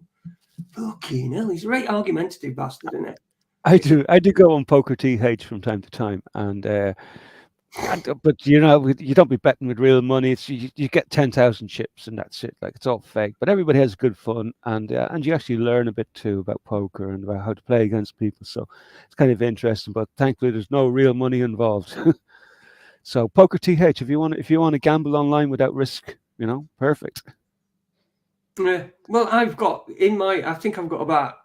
Fucking hell, he's a very argumentative bastard, isn't it? I do go on Poker TH from time to time, but you know, you don't be betting with real money. It's you get 10,000 chips and that's it. Like, it's all fake, but everybody has good fun, and you actually learn a bit too about poker and about how to play against people. So it's kind of interesting. But thankfully, there's no real money involved. So Poker TH, if you want to gamble online without risk, you know, perfect. Yeah. Well, I think I've got about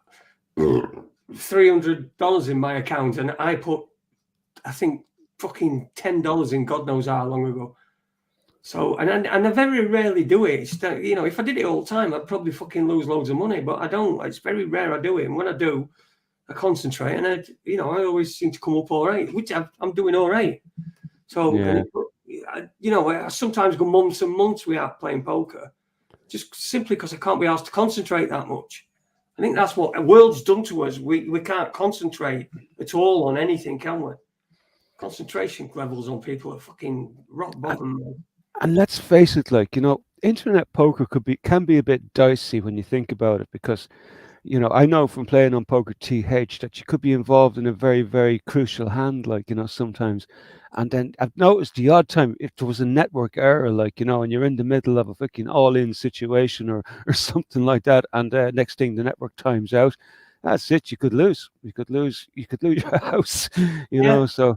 $300 in my account, and I put, I think, fucking $10 in God knows how long ago. So, and I very rarely do it. It's, you know, if I did it all the time, I'd probably fucking lose loads of money. But I don't. It's very rare I do it. And when I do, I concentrate, and I always seem to come up all right, which I'm doing all right. So, Yeah. I sometimes go months and months without playing poker, just simply because I can't be asked to concentrate that much. I think that's what the world's done to us. We can't concentrate at all on anything, can we? Concentration levels on people are fucking rock bottom. And let's face it, like, you know, internet poker can be a bit dicey when you think about it, because, you know, I know from playing on Poker TH that you could be involved in a very, very crucial hand, like, you know, sometimes. And then I've noticed the odd time if there was a network error, like, you know, and you're in the middle of a fucking all-in situation or something like that, and next thing the network times out, that's it. You could lose. You could lose your house, you Yeah. know. So,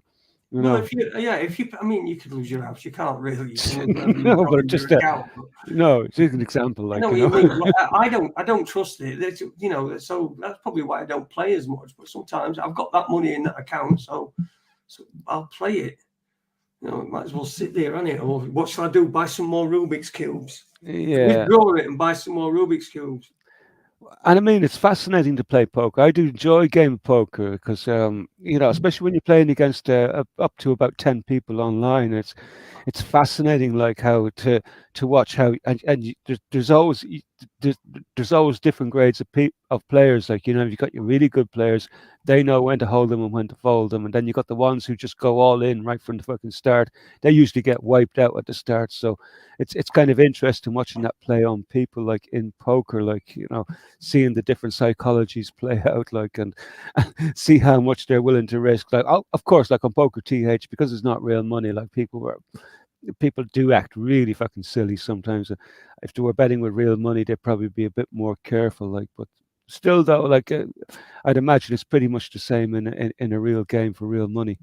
you Well, know, I mean, you could lose your house. You can't really. You can lose whatever you've no, got but in your just account. no, it's just an example, I like, know you what you know. mean. I don't trust it. So that's probably why I don't play as much. But sometimes I've got that money in that account, so I'll play it. You know, might as well sit there on it. Or what shall I do? Buy some more Rubik's cubes. Yeah. Withdraw it and buy some more Rubik's cubes. And I mean, it's fascinating to play poker. I do enjoy a game of poker because, you know, especially when you're playing against up to about 10 people online. It's fascinating, like, how to watch how there's, there's always different grades of players. Like, you know, you've got your really good players, they know when to hold them and when to fold them, and then you got the ones who just go all in right from the fucking start. They usually get wiped out at the start. So it's kind of interesting watching that play on people, like in poker, like, you know, seeing the different psychologies play out, like, and see how much they're willing to risk. Like, of course, like on Poker TH, because it's not real money, like people do act really fucking silly sometimes. If they were betting with real money, they'd probably be a bit more careful. Like, but still, though, like, I'd imagine it's pretty much the same in a real game for real money.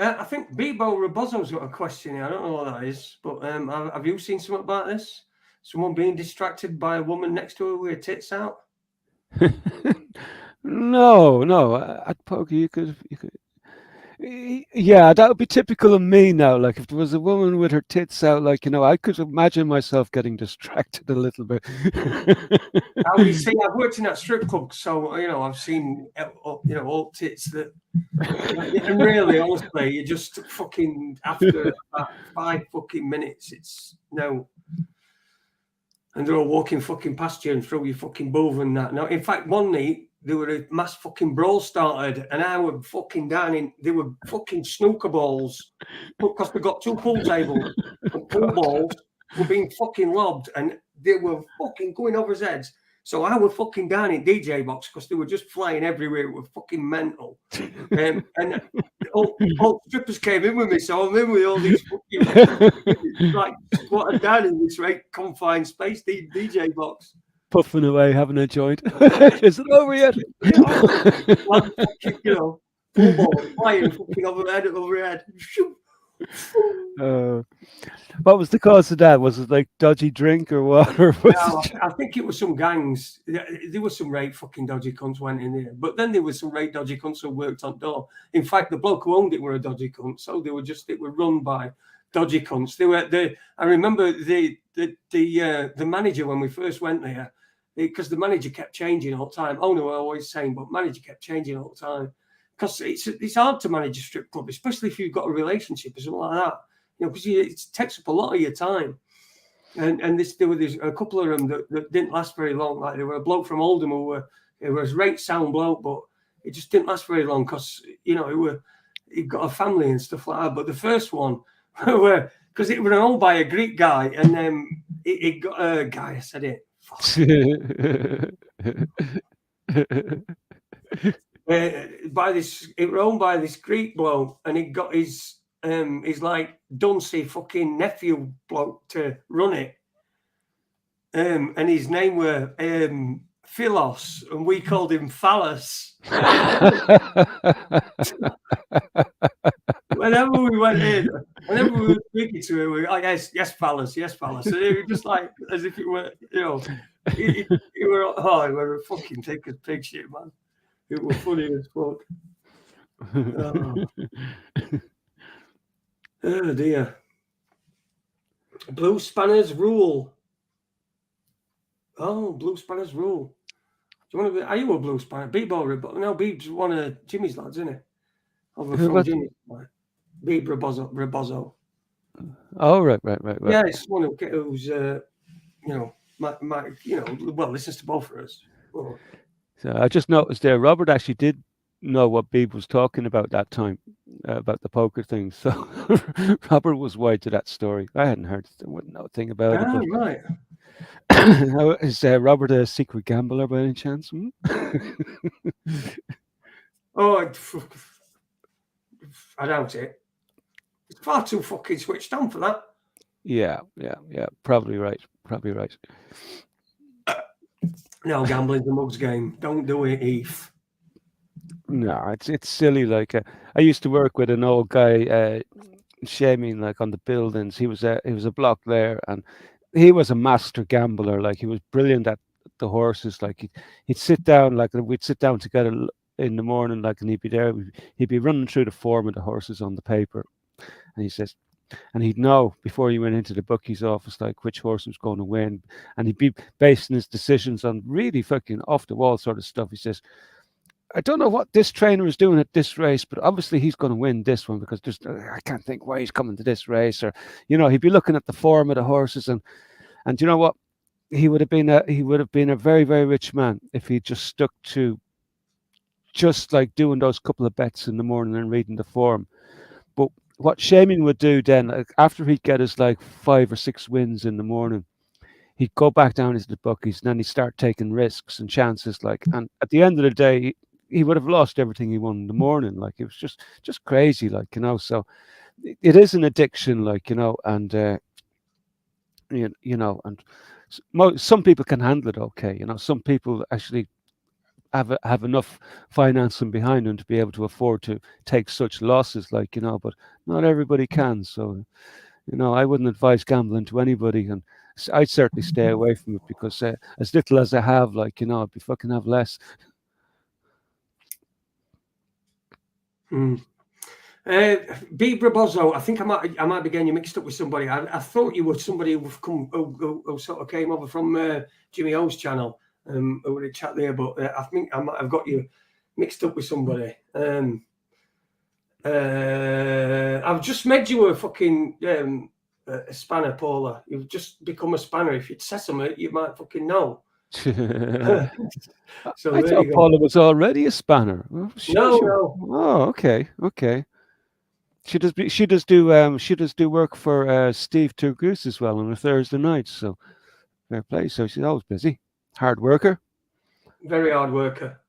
I think Bebo Rebozo's got a question here. I don't know what that is, but have you seen something about this? Someone being distracted by a woman next to her with her tits out? No. At poker, you could. Yeah, that would be typical of me now. Like if there was a woman with her tits out, like I could imagine myself getting distracted a little bit. Now, you see, I've worked in that strip club, so I've seen old tits that, and really, honestly, you just fucking after about 5 fucking minutes, it's no. And they're all walking fucking past you and through your fucking booth and that. Now, in fact, one night there were a mass fucking brawl started, and I were fucking down in. They were fucking snooker balls because they got 2 pool tables and pool balls were being fucking lobbed, and they were fucking going over his heads. So I were fucking down in DJ box because they were just flying everywhere. It was fucking mental. And all strippers came in with me, so I'm in with all these fucking like squatted down in this confined space DJ box. Puffing away, having a joint. Is it over yet? Like, full ball flying fucking overhead. What was the cause of that? Was it like dodgy drink or what? Or I think it was some gangs. There was some right fucking dodgy cunts went in there, but then there was some right dodgy cunts who worked on door. In fact, the bloke who owned it were a dodgy cunt, so it were run by dodgy cunts. I remember the manager when we first went there, because the manager kept changing all the time. Oh no, I always saying, but manager kept changing all the time. Because it's hard to manage a strip club, especially if you've got a relationship or something like that. Because it takes up a lot of your time. And there was a couple of them that didn't last very long. Like there were a bloke from Oldham who was a great sound bloke, but it just didn't last very long because he got a family and stuff like that. But the first one, because it was owned by a Greek guy, and it got a guy. I said it. It was owned by this Greek bloke, and he got his like Dunsey fucking nephew bloke to run it, and his name were Philos, and we called him Phallus. Whenever we went in, whenever we were speaking to him, we were like, yes, Phallus, yes, Phallus. And it was just like as if it were, it were a fucking take a pig shit, man. It was funny as fuck. Oh dear. Blue Spanners rule. Oh, Blue Spanners rule. Do you want to be? Are you a Blue Spanner? Beebo? No, Beeb's one of Jimmy's lads, isn't it? Over from Jimmy. Beeb Rebozo. Oh, right. Yeah, it's one who's listens to both of us. Oh. So I just noticed there, Robert actually did know what Beeb was talking about that time, about the poker thing. So Robert was wide to that story. I hadn't heard, wouldn't know a thing about it. But... right. Is Robert a secret gambler by any chance? Oh, I doubt it. It's far too fucking switched on for that. Yeah. Probably right. No, gambling's a mug's game. Don't do it, Eve. No, it's silly. Like I used to work with an old guy, shaming like on the buildings. He was a block there, and he was a master gambler. Like he was brilliant at the horses. Like he'd sit down, like we'd sit down together in the morning, like, and he'd be there. He'd be running through the form of the horses on the paper, and he says, and he'd know before he went into the bookie's office, like which horse was going to win, and he'd be basing his decisions on really fucking off the wall sort of stuff. He says, I don't know what this trainer is doing at this race, but obviously he's going to win this one because I can't think why he's coming to this race. Or, he'd be looking at the form of the horses, and you know what? He would have been a very, very rich man if he just stuck to just like doing those couple of bets in the morning and reading the form. But what Shaman would do then, like, after he'd get his like 5 or 6 wins in the morning, he'd go back down into the bookies, and then he'd start taking risks and chances. Like, and at the end of the day, he would have lost everything he won in the morning. Like, it was just crazy, like, so it is an addiction, like, and and some people can handle it okay. Some people actually have enough financing behind them to be able to afford to take such losses, like, you know. But not everybody can. So, you know, I wouldn't advise gambling to anybody, and I'd certainly stay away from it, because as little as I have, like, you know, I'd be fucking have less. Bebra Bozzo, I think I might be getting you mixed up with somebody. I thought you were somebody who sort of came over from Jimmy O's channel, who would have chat there, but I think I might have got you mixed up with somebody. I've just made you a fucking a spanner, Paula. You've just become a spanner. If you'd sesame, you might fucking know. So I thought Paula was already a spanner. No. Oh, okay. She does do work for Steve Turgoose as well on a Thursday night. So fair play. So she's always busy, hard worker. Very hard worker.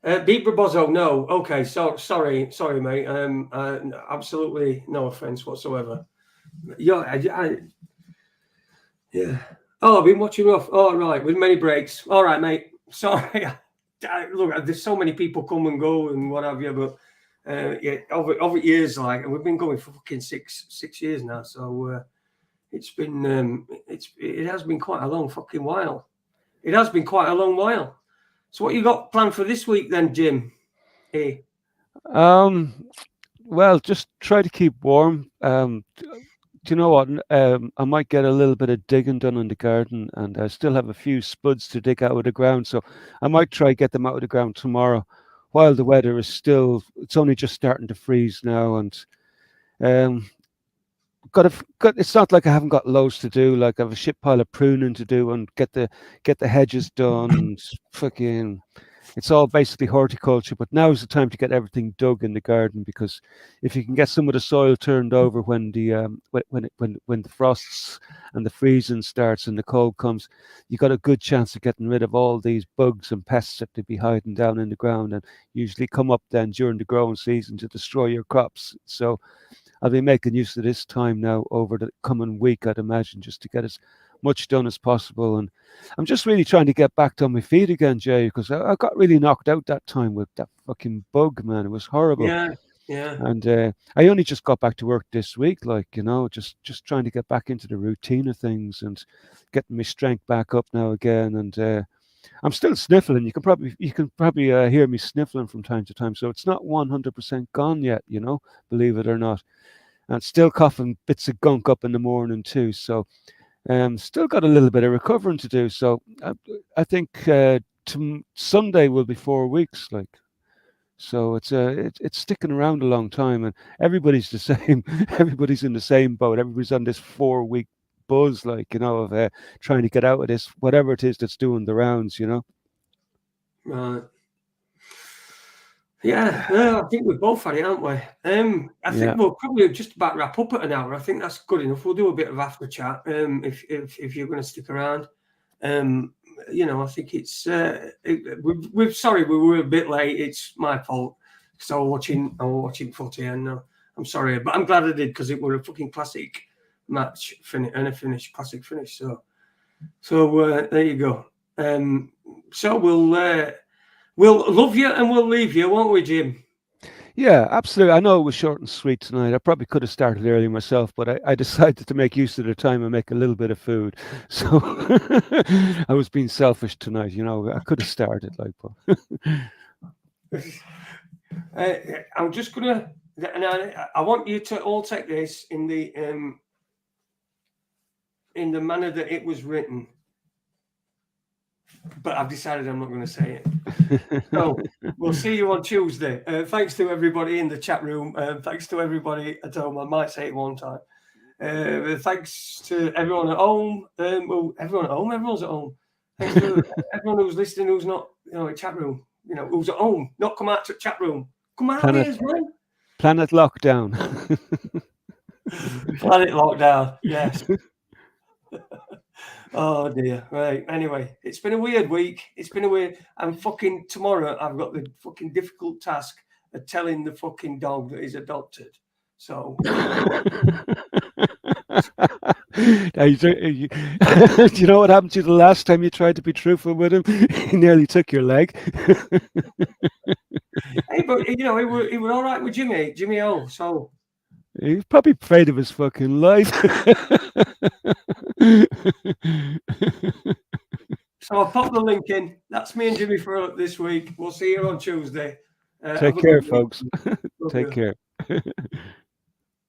Bebra Bozzo, no. Okay, so sorry, mate. Absolutely no offense whatsoever. Yeah. Oh, I've been watching Rough. Oh, right, with many breaks. All right, mate. Sorry. Look, there's so many people come and go and what have you, but over years, like, and we've been going for fucking six years now. So it's been it has been quite a long fucking while. It has been quite a long while. So what you got planned for this week then, Jim? Hey. Well, just try to keep warm. Do you know what? I might get a little bit of digging done in the garden, and I still have a few spuds to dig out of the ground. So I might try get them out of the ground tomorrow, while the weather is still. It's only just starting to freeze now, and it's not like I haven't got loads to do. Like, I have a shit pile of pruning to do and get the hedges done. And fucking, it's all basically horticulture. But now is the time to get everything dug in the garden, because if you can get some of the soil turned over when the when the frosts and the freezing starts and the cold comes, you got a good chance of getting rid of all these bugs and pests that they be hiding down in the ground and usually come up then during the growing season to destroy your crops. So I'll be making use of this time now over the coming week, I'd imagine, just to get as much done as possible. And I'm just really trying to get back on my feet again, Jay, because I got really knocked out that time with that fucking bug, man. It was horrible. Yeah. And I only just got back to work this week, like, you know, just trying to get back into the routine of things and getting my strength back up now again. And I'm still sniffling. You can probably hear me sniffling from time to time. So it's not 100% gone yet, you know, believe it or not. And still coughing bits of gunk up in the morning too. So still got a little bit of recovering to do. So I think Sunday will be 4 weeks, like. So it's sticking around a long time, and everybody's the same. Everybody's in the same boat. Everybody's on this 4 week buzz, like, you know, of trying to get out of this, whatever it is that's doing the rounds, you know. Right. Yeah, I think we've both had it, haven't we? I think we'll probably just about wrap up at an hour. I think that's good enough. We'll do a bit of after chat if you're going to stick around. You know, I think it's we're sorry we were a bit late. It's my fault because I was watching footy, and I'm sorry, but I'm glad I did, because it was a fucking classic match finish and a classic finish. So there you go. So we'll love you and we'll leave you, won't we, Jim? Yeah, absolutely. I know it was short and sweet tonight. I probably could have started early myself, but I decided to make use of the time and make a little bit of food. So I was being selfish tonight, you know. I could have started, like, but I'm just gonna, and I want you to all take this in the manner that it was written. But I've decided I'm not going to say it. So we'll see you on Tuesday. Thanks to everybody in the chat room. Thanks to everybody at home. I might say it one time. Thanks to everyone at home. Everyone at home. Everyone's at home. Thanks to everyone who's listening, who's not, you know, in chat room. You know, who's at home. Not come out to chat room. Come out here, man. Planet lockdown. Planet lockdown. Yes. Oh dear. Right. Anyway, it's been a weird week. And fucking tomorrow I've got the fucking difficult task of telling the fucking dog that he's adopted. So Do you know what happened to you the last time you tried to be truthful with him? He nearly took your leg. Hey, but he were all right with Jimmy O. So He's probably afraid of his fucking life. So I'll pop the link in. That's me and Jimmy for this week. We'll see you on Tuesday. Take care, folks. Take care.